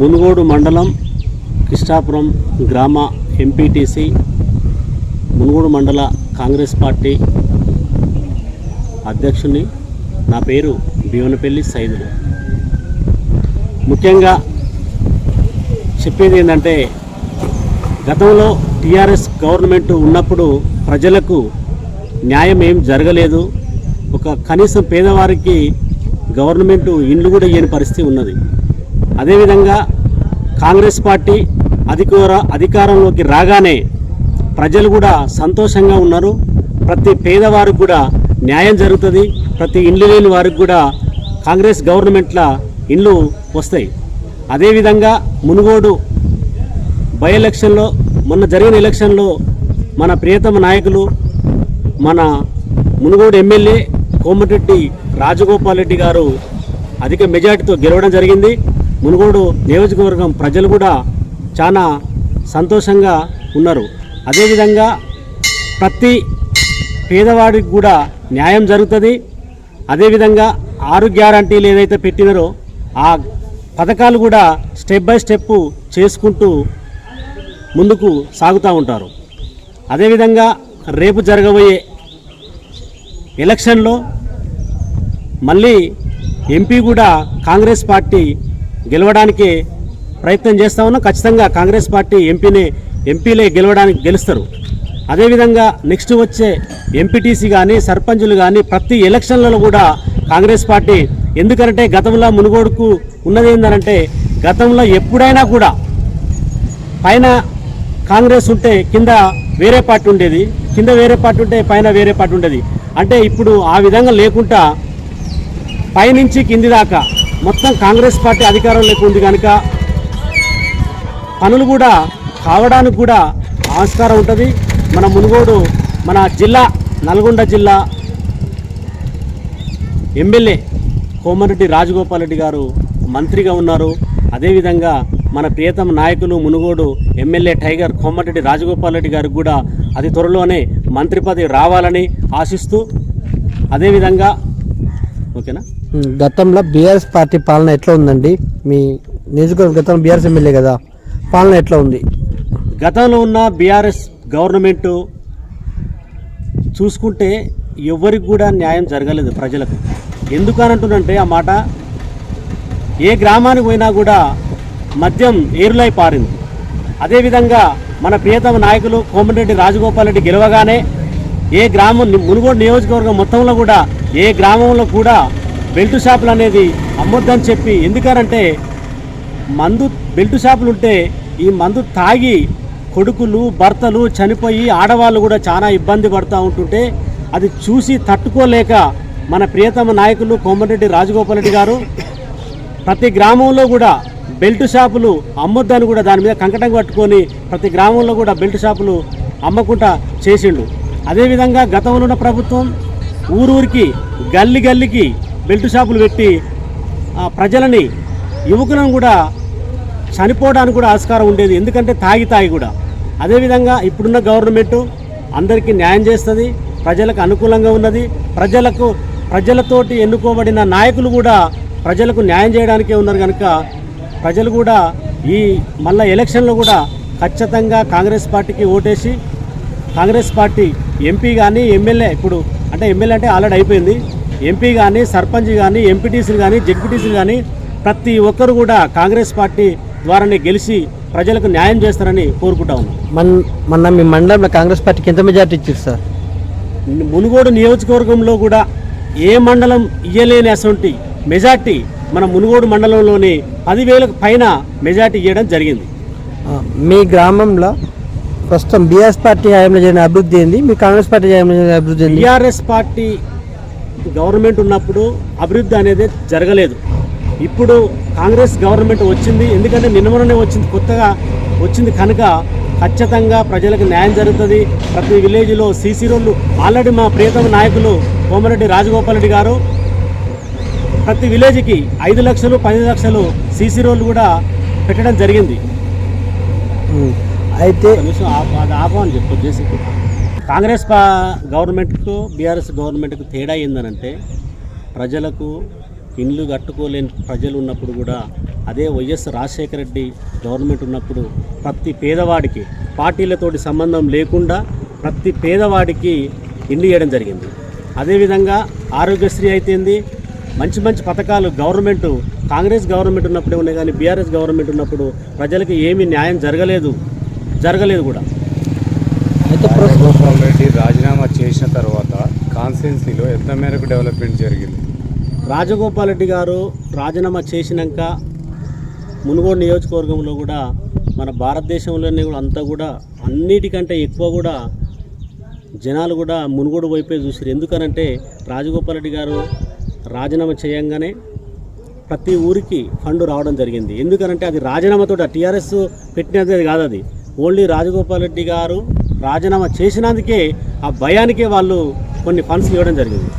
మునుగోడు మండలం కిష్టాపురం గ్రామ ఎంపీటీసీ, మునుగోడు మండల కాంగ్రెస్ పార్టీ అధ్యక్షుని. నా పేరు భీవనపల్లి సైదులు. ముఖ్యంగా చెప్పేది ఏంటంటే, గతంలో టీఆర్ఎస్ గవర్నమెంట్ ఉన్నప్పుడు ప్రజలకు న్యాయం ఏం జరగలేదు. ఒక కనీసం పేదవారికి గవర్నమెంట్ ఇండ్లు కూడా ఇయ్యని పరిస్థితి ఉన్నది. అదేవిధంగా కాంగ్రెస్ పార్టీ అధికారంలోకి రాగానే ప్రజలు కూడా సంతోషంగా ఉన్నారు. ప్రతి పేదవారికి కూడా న్యాయం జరుగుతుంది. ప్రతి ఇండ్లు లేని వారికి కూడా కాంగ్రెస్ గవర్నమెంట్ల ఇండ్లు వస్తాయి. అదేవిధంగా మునుగోడు బై ఎలక్షన్లో, మొన్న జరిగిన ఎలక్షన్లో మన ప్రియతమ నాయకులు, మన మునుగోడు ఎమ్మెల్యే కోమటిరెడ్డి రాజగోపాల్ రెడ్డి గారు అధిక మెజార్టీతో గెలవడం జరిగింది. మునుగోడు నియోజకవర్గం ప్రజలు కూడా చాలా సంతోషంగా ఉన్నారు. అదేవిధంగా ప్రతి పేదవాడికి కూడా న్యాయం జరుగుతుంది. అదేవిధంగా 6 గ్యారంటీలు ఏదైతే పెట్టినారో ఆ పథకాలు కూడా స్టెప్ బై స్టెప్ చేసుకుంటూ ముందుకు సాగుతూ ఉంటారు. అదేవిధంగా రేపు జరగబోయే ఎలక్షన్లో మళ్ళీ ఎంపీ కూడా కాంగ్రెస్ పార్టీ గెలవడానికి ప్రయత్నం చేస్తూ ఉన్నాం. ఖచ్చితంగా కాంగ్రెస్ పార్టీ ఎంపీలే గెలుస్తారు. అదేవిధంగా నెక్స్ట్ వచ్చే ఎంపీటీసీ కానీ సర్పంచులు కానీ ప్రతి ఎలక్షన్లలో కూడా కాంగ్రెస్ పార్టీ, ఎందుకంటే గతంలో మునుగోడుకు ఉన్నది ఏంటంటే, గతంలో ఎప్పుడైనా కూడా పైన కాంగ్రెస్ ఉంటే కింద వేరే పార్టీ ఉండేది, కింద వేరే పార్టీ ఉంటే పైన వేరే పార్టీ ఉండేది. అంటే ఇప్పుడు ఆ విధంగా లేకుండా పైనుంచి కింది దాకా మొత్తం కాంగ్రెస్ పార్టీ అధికారంలోకి ఉంది కనుక పనులు కూడా కావడానికి కూడా ఆస్కారం ఉంటుంది. మన మునుగోడు, మన జిల్లా నల్గొండ జిల్లా ఎమ్మెల్యే కోమటిరెడ్డి రాజగోపాల్ రెడ్డి గారు మంత్రిగా ఉన్నారు. అదేవిధంగా మన ప్రియతమ నాయకులు మునుగోడు ఎమ్మెల్యే టైగర్ కోమటిరెడ్డి రాజగోపాల్ రెడ్డి గారికి కూడా అతి త్వరలోనే మంత్రి పదవి రావాలని ఆశిస్తూ, అదేవిధంగా ఓకేనా. గతంలో బీఆర్ఎస్ పార్టీ పాలన ఎట్లా ఉందండి? మీ నియోజకవర్గం గతంలో బీఆర్ఎస్ ఎమ్మెల్యే కదా, పాలన ఎట్లా ఉంది? గతంలో ఉన్న బీఆర్ఎస్ గవర్నమెంటు చూసుకుంటే ఎవరికి కూడా న్యాయం జరగలేదు ప్రజలకు. ఎందుకనంటుందంటే ఆ మాట, ఏ గ్రామానికి పోయినా కూడా మద్యం ఏరులై పారింది. అదేవిధంగా మన ప్రియతమ నాయకులు కోమటిరెడ్డి రాజగోపాల్ రెడ్డి గెలవగానే ఏ గ్రామం, మునుగోడు నియోజకవర్గం మొత్తంలో కూడా ఏ గ్రామంలో కూడా బెల్ట్ షాపులు అనేది అమ్మొద్దని చెప్పి, ఎందుకనంటే బెల్ట్ షాపులు ఉంటే ఈ మందు తాగి కొడుకులు భర్తలు చనిపోయి ఆడవాళ్ళు కూడా చాలా ఇబ్బంది పడుతూ ఉంటుంటే అది చూసి తట్టుకోలేక మన ప్రియతమ నాయకులు కోమటిరెడ్డి రాజగోపాల్ రెడ్డి గారు ప్రతి గ్రామంలో కూడా బెల్ట్ షాపులు అమ్మొద్దని కూడా దాని మీద కంకటం కట్టుకొని ప్రతి గ్రామంలో కూడా బెల్ట్ షాపులు అమ్మకుండా చేసిండు. అదేవిధంగా గతంలో ఉన్న ప్రభుత్వం ఊరూరికి గల్లికి బెల్ట్ షాపులు పెట్టి ప్రజలని, యువకులను కూడా చనిపోవడానికి కూడా ఆస్కారం ఉండేది, ఎందుకంటే తాగి కూడా. అదేవిధంగా ఇప్పుడున్న గవర్నమెంటు అందరికీ న్యాయం చేస్తుంది, ప్రజలకు అనుకూలంగా ఉన్నది. ప్రజలతోటి ఎన్నుకోబడిన నాయకులు కూడా ప్రజలకు న్యాయం చేయడానికే ఉన్నారు కనుక ప్రజలు కూడా ఈ మళ్ళా ఎలక్షన్లో కూడా ఖచ్చితంగా కాంగ్రెస్ పార్టీకి ఓటేసి కాంగ్రెస్ పార్టీ ఎంపీ కానీ ఎమ్మెల్యే, ఇప్పుడు అంటే ఎమ్మెల్యే అంటే ఆల్రెడీ అయిపోయింది, ఎంపీ కానీ సర్పంచ్ కానీ ఎంపీటీసీలు కానీ జెడ్పీటీసీలు కానీ ప్రతి ఒక్కరు కూడా కాంగ్రెస్ పార్టీ ద్వారానే గెలిచి ప్రజలకు న్యాయం చేస్తారని కోరుకుంటా ఉన్నాం. మొన్న మీ మండలంలో కాంగ్రెస్ పార్టీకి ఎంత మెజార్టీ ఇచ్చారు సార్? మునుగోడు నియోజకవర్గంలో కూడా ఏ మండలం ఇయ్యలేని అసొంటి మెజార్టీ మన మునుగోడు మండలంలోని 10,000కు పైన మెజార్టీ ఇవ్వడం జరిగింది. మీ గ్రామంలో ప్రస్తుతం బీఆర్ఎస్ పార్టీ హయాంలో జరిగిన అభివృద్ధి ఏంది, మీ కాంగ్రెస్ పార్టీ హయాంలో జరిగిన అభివృద్ధి ఏంది? బీఆర్ఎస్ పార్టీ గవర్నమెంట్ ఉన్నప్పుడు అభివృద్ధి అనేది జరగలేదు. ఇప్పుడు కాంగ్రెస్ గవర్నమెంట్ వచ్చింది, ఎందుకంటే నిన్నమనే వచ్చింది, కొత్తగా వచ్చింది కనుక ఖచ్చితంగా ప్రజలకు న్యాయం జరుగుతుంది. ప్రతి విలేజ్లో సీసీ రోడ్లు ఆల్రెడీ మా ప్రియతమ నాయకులు కోమటిరెడ్డి రాజగోపాల్ రెడ్డి గారు ప్రతి విలేజ్కి 5 లక్షలు 10 లక్షలు సీసీ రోడ్లు కూడా పెట్టడం జరిగింది. అయితే ఆపని చెప్పొచ్చేసి కాంగ్రెస్ గవర్నమెంట్కు బీఆర్ఎస్ గవర్నమెంట్కు తేడా ఏందనంటే ప్రజలకు ఇండ్లు కట్టుకోలేని ప్రజలు ఉన్నప్పుడు కూడా అదే వైఎస్ రాజశేఖర రెడ్డి గవర్నమెంట్ ఉన్నప్పుడు ప్రతి పేదవాడికి పార్టీలతోటి సంబంధం లేకుండా ప్రతి పేదవాడికి ఇండ్లు ఇవ్వడం జరిగింది. అదేవిధంగా ఆరోగ్యశ్రీ అయితేంది, మంచి మంచి పథకాలు గవర్నమెంట్ కాంగ్రెస్ గవర్నమెంట్ ఉన్నప్పుడే ఉన్నాయి, కానీ బీఆర్ఎస్ గవర్నమెంట్ ఉన్నప్పుడు ప్రజలకు ఏమీ న్యాయం జరగలేదు కూడా. రాజగోపాల్ రెడ్డి రాజీనామా చేసిన తర్వాత కాన్స్టిట్యున్సీలో ఎంత మేరకు డెవలప్మెంట్ జరిగింది? రాజగోపాల్ రెడ్డి గారు రాజీనామా చేసినాక మునుగోడు నియోజకవర్గంలో కూడా మన భారతదేశంలోనే కూడా అంతా కూడా అన్నిటికంటే ఎక్కువ కూడా జనాలు కూడా మునుగోడు వైపే చూసారు. ఎందుకనంటే రాజగోపాల్ రెడ్డి గారు రాజీనామా చేయంగానే ప్రతి ఊరికి ఫండ్ రావడం జరిగింది. ఎందుకనంటే అది రాజీనామాతో టీఆర్ఎస్ పెట్టినది అది కాదు, అది ఓన్లీ రాజగోపాల్ రెడ్డి గారు రాజీనామా చేసినందుకే ఆ భయానికే వాళ్ళు కొన్ని ఫండ్స్ ఇవ్వడం జరిగింది.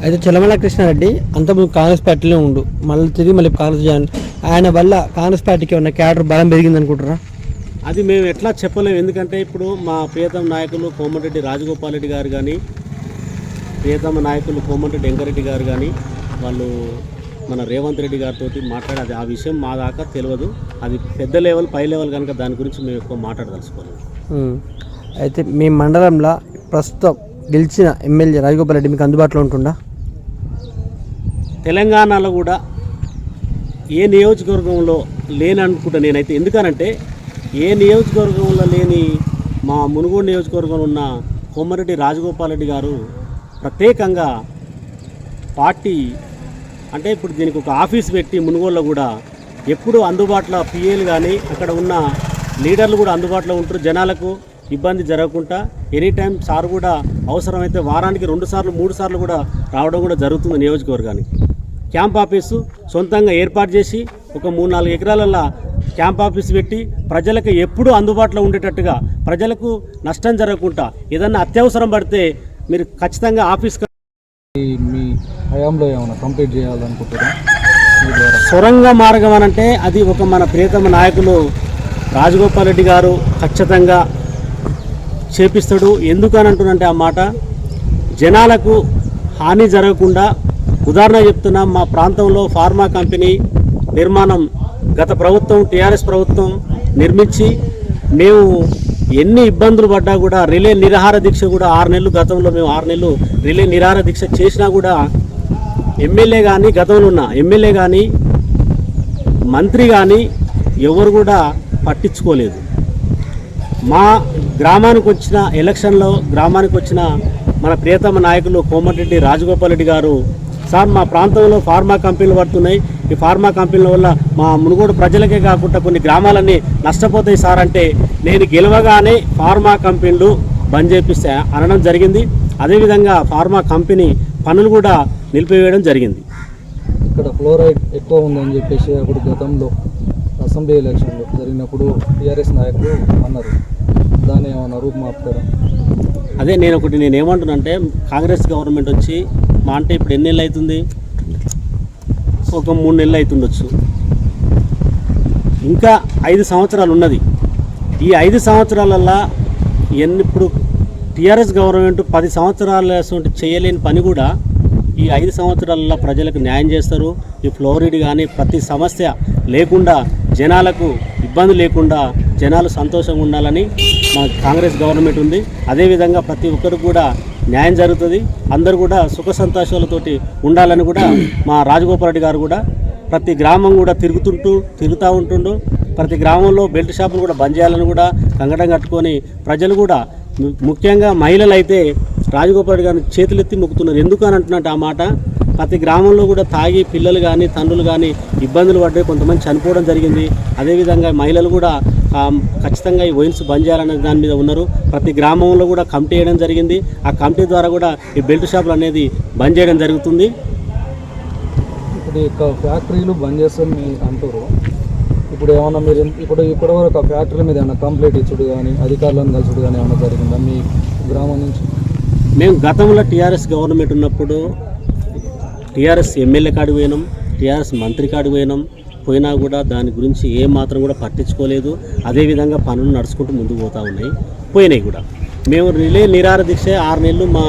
అయితే చెల్లమల కృష్ణారెడ్డి అంతకుముందు కాంగ్రెస్ పార్టీలో ఉండు, మళ్ళీ తిరిగి మళ్ళీ కాంగ్రెస్ జాయిన్, ఆయన వల్ల కాంగ్రెస్ పార్టీకి ఉన్న క్యాడర్ బలం పెరిగింది అనుకుంటారా? అది మేము ఎట్లా చెప్పలేము. ఎందుకంటే ఇప్పుడు మా ప్రియతమ నాయకులు కోమటిరెడ్డి రాజగోపాల్ రెడ్డి గారు కానీ, ప్రియతమ నాయకులు కోమటిరెడ్డి వెంకరెడ్డి గారు కానీ వాళ్ళు మన రేవంత్ రెడ్డి గారితో మాట్లాడేది ఆ విషయం మా దాకా తెలియదు. అది పెద్ద లెవెల్ పై లెవెల్ కనుక దాని గురించి మేము ఎక్కువ మాట్లాడదలుచుకోలేదు. అయితే మీ మండలంలో ప్రస్తుతం గెలిచిన ఎమ్మెల్యే రాజగోపాల్ రెడ్డి మీకు అందుబాటులో ఉంటుందా? తెలంగాణలో కూడా ఏ నియోజకవర్గంలో లేని అనుకుంటా నేనైతే. ఎందుకనంటే ఏ నియోజకవర్గంలో లేని మా మునుగోడు నియోజకవర్గంలో ఉన్న కోమటిరెడ్డి రాజగోపాల్ రెడ్డి గారు ప్రత్యేకంగా పార్టీ అంటే ఇప్పుడు దీనికి ఒక ఆఫీస్ పెట్టి మునుగోడులో కూడా ఎప్పుడు అందుబాటులో పిఏలు కానీ అక్కడ ఉన్న లీడర్లు కూడా అందుబాటులో ఉంటారు. జనాలకు ఇబ్బంది జరగకుండా ఎనీ టైం సార్ కూడా అవసరమైతే వారానికి 2 సార్లు 3 సార్లు కూడా రావడం కూడా జరుగుతుంది. నియోజకవర్గానికి క్యాంప్ ఆఫీసు సొంతంగా ఏర్పాటు చేసి ఒక 3-4 ఎకరాలలో క్యాంప్ ఆఫీస్ పెట్టి ప్రజలకు ఎప్పుడూ అందుబాటులో ఉండేటట్టుగా, ప్రజలకు నష్టం జరగకుండా ఏదన్నా అత్యవసరం పడితే మీరు ఖచ్చితంగా ఆఫీస్ మీ హయాంలో ఏమైనా కంప్లీట్ చేయాలనుకుంటారా? సొరంగ మార్గం అనంటే అది ఒక మన ప్రియతమ నాయకులు రాజగోపాల్ రెడ్డి గారు ఖచ్చితంగా చేపిస్తాడు. ఎందుకని అంటున్నంటే ఆ మాట జనాలకు హాని జరగకుండా. ఉదాహరణ చెప్తున్నా, మా ప్రాంతంలో ఫార్మా కంపెనీ నిర్మాణం గత ప్రభుత్వం టీఆర్ఎస్ ప్రభుత్వం నిర్మించి మేము ఎన్ని ఇబ్బందులు పడ్డా కూడా రిలే నిరాహార దీక్ష కూడా 6 నెలలు గతంలో మేము 6 నెలలు రిలే నిరాహార దీక్ష చేసినా కూడా ఎమ్మెల్యే కానీ గతంలో ఉన్న ఎమ్మెల్యే కానీ మంత్రి కానీ ఎవరు కూడా పట్టించుకోలేదు. మా గ్రామానికి వచ్చిన ఎలక్షన్లో గ్రామానికి వచ్చిన మన ప్రియతమ నాయకులు కోమటిరెడ్డి రాజగోపాల్ రెడ్డి గారు, సార్ మా ప్రాంతంలో ఫార్మా కంపెనీలు పడుతున్నాయి, ఈ ఫార్మా కంపెనీల వల్ల మా మునుగోడు ప్రజలకే కాకుండా కొన్ని గ్రామాలన్నీ నష్టపోతాయి సార్ అంటే, నేను గెలవగానే ఫార్మా కంపెనీలు బంద్ చేపిస్తే అనడం జరిగింది. అదేవిధంగా ఫార్మా కంపెనీ పనులు కూడా నిలిపివేయడం జరిగింది. ఇక్కడ ఫ్లోరైడ్ ఎక్కువ ఉందని చెప్పేసి అప్పుడు గతంలో అసెంబ్లీ ఎలక్షన్లు జరిగినప్పుడు టీఆర్ఎస్ నాయకులు అన్నారు, దాన్ని ఏమన్నా రూపుమాపుతారా? అదే నేను ఏమంటున్నానంటే కాంగ్రెస్ గవర్నమెంట్ వచ్చి మా అంటే ఇప్పుడు ఎన్ని నెలలు అవుతుంది, ఒక 3 నెలలు అవుతుండొచ్చు, ఇంకా 5 సంవత్సరాలు ఉన్నది. ఈ 5 సంవత్సరాలల్లో ఇప్పుడు టీఆర్ఎస్ గవర్నమెంట్ 10 సంవత్సరాల చేయలేని పని కూడా ఈ 5 సంవత్సరాలలో ప్రజలకు న్యాయం చేస్తారు. ఈ ఫ్లోరైడ్ కానీ ప్రతి సమస్య లేకుండా జనాలకు ఇబ్బంది లేకుండా జనాలు సంతోషంగా ఉండాలని మా కాంగ్రెస్ గవర్నమెంట్ ఉంది. అదేవిధంగా ప్రతి ఒక్కరికి కూడా న్యాయం జరుగుతుంది, అందరూ కూడా సుఖ సంతోషాలతోటి ఉండాలని కూడా మా రాజగోపాల్ రెడ్డి గారు కూడా ప్రతి గ్రామం కూడా తిరుగుతూ ఉంటుండు. ప్రతి గ్రామంలో బెల్ట్ షాపులు కూడా బంద్ చేయాలని కూడా కంగడం కట్టుకొని ప్రజలు కూడా ముఖ్యంగా మహిళలు అయితే రాజగోపాల్ రెడ్డి గారిని చేతులెత్తి మొక్కుతున్నారు. ఎందుకు అని అంటున్నట్టు ఆ మాట, ప్రతి గ్రామంలో కూడా తాగి పిల్లలు కానీ తండ్రులు కానీ ఇబ్బందులు పడ్డాయి, కొంతమంది చనిపోవడం జరిగింది. అదేవిధంగా మహిళలు కూడా ఖచ్చితంగా ఈ వైన్స్ బంద్ చేయాలనే దాని మీద ఉన్నారు. ప్రతి గ్రామంలో కూడా కమిటీ వేయడం జరిగింది. ఆ కమిటీ ద్వారా కూడా ఈ బెల్ట్ షాపులు అనేది బంద్ చేయడం జరుగుతుంది. ఇప్పుడు ఫ్యాక్టరీలు బంద్ చేస్తారని అంటారు. ఇప్పుడు ఏమన్నా మీరు ఇప్పటివరకు ఆ ఫ్యాక్టరీ మీద ఏమైనా కంప్లైంట్ ఇచ్చుడు కానీ అధికారులను కలిసుడు కానీ ఏమైనా జరిగిందా మీ గ్రామం నుంచి? మేము గతంలో టీఆర్ఎస్ గవర్నమెంట్ ఉన్నప్పుడు టీఆర్ఎస్ ఎమ్మెల్యే కాడికి పోయినాం, టీఆర్ఎస్ మంత్రి కాడికి పోయినా కూడా దాని గురించి ఏమాత్రం కూడా పట్టించుకోలేదు. అదేవిధంగా పనులు నడుచుకుంటూ ముందుకు పోతూ పోయినాయి కూడా. మేము రిలే నిరాహార దీక్ష 6 నెలలు మా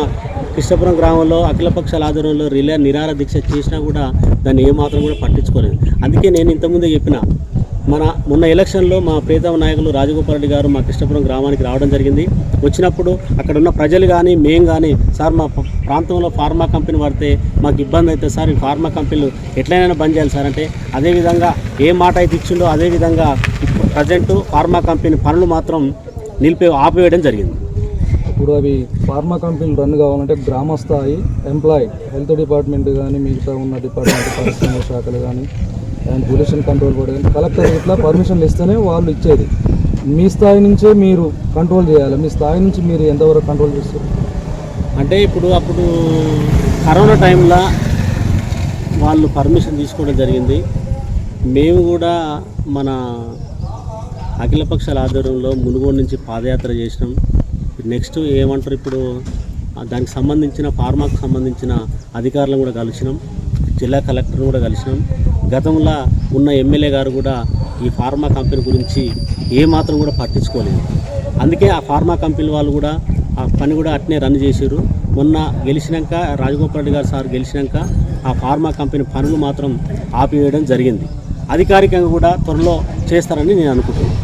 కృష్ణపురం గ్రామంలో అఖిలపక్షాల ఆధ్వర్యంలో రిలే నిరాహార దీక్ష చేసినా కూడా దాన్ని ఏమాత్రం కూడా పట్టించుకోలేదు. అందుకే నేను ఇంతకుముందే చెప్పిన మొన్న ఎలక్షన్లో మా ప్రియతమ నాయకులు రాజగోపాల్ రెడ్డి గారు మా కృష్ణపురం గ్రామానికి రావడం జరిగింది. వచ్చినప్పుడు అక్కడ ఉన్న ప్రజలు కానీ మేము కానీ సార్ మా ప్రాంతంలో ఫార్మా కంపెనీ పడితే మాకు ఇబ్బంది అవుతుంది సార్, ఈ ఫార్మా కంపెనీలు ఎట్లయినా బంద్ చేయాలి సార్ అంటే అదేవిధంగా ఏ మాట అయితే ఇచ్చిండో అదేవిధంగా ఇప్పుడు ప్రజెంట్ ఫార్మా కంపెనీ పనులు మాత్రం ఆపివేయడం జరిగింది. ఇప్పుడు అవి ఫార్మా కంపెనీలు రన్ కావాలంటే గ్రామ స్థాయి ఎంప్లాయీ హెల్త్ డిపార్ట్మెంట్ కానీ మిగతా ఉన్న డిపార్ట్మెంట్ పరిశ్రమ శాఖలు కానీ అండ్ పొల్యూషన్ కంట్రోల్ బోర్డు కానీ కలెక్టర్ ఇట్లా పర్మిషన్లు ఇస్తేనే వాళ్ళు ఇచ్చేది. మీ స్థాయి నుంచే మీరు కంట్రోల్ చేయాలి. మీ స్థాయి నుంచి మీరు ఎంతవరకు కంట్రోల్ చేస్తారు? అంటే అప్పుడు కరోనా టైంలో వాళ్ళు పర్మిషన్ తీసుకోవడం జరిగింది. మేము కూడా మన అఖిలపక్షాల ఆధ్వర్యంలో మునుగోడు నుంచి పాదయాత్ర చేసినాం. నెక్స్ట్ ఏమంటారు ఇప్పుడు దానికి సంబంధించిన ఫార్మాకు సంబంధించిన అధికారులను కూడా కలిసినాం, జిల్లా కలెక్టర్ని కూడా కలిసినాం. గతంలో ఉన్న ఎమ్మెల్యే గారు కూడా ఈ ఫార్మా కంపెనీ గురించి ఏమాత్రం కూడా పట్టించుకోలేదు. అందుకే ఆ ఫార్మా కంపెనీ వాళ్ళు కూడా ఆ పని కూడా అట్నే రన్ చేసారు. మొన్న గెలిచినాక రాజగోపాల్ రెడ్డి గారు సార్ గెలిచినాక ఆ ఫార్మా కంపెనీ పనులు మాత్రం ఆపివేయడం జరిగింది. అధికారికంగా కూడా త్వరలో చేస్తారని నేను అనుకుంటున్నాను.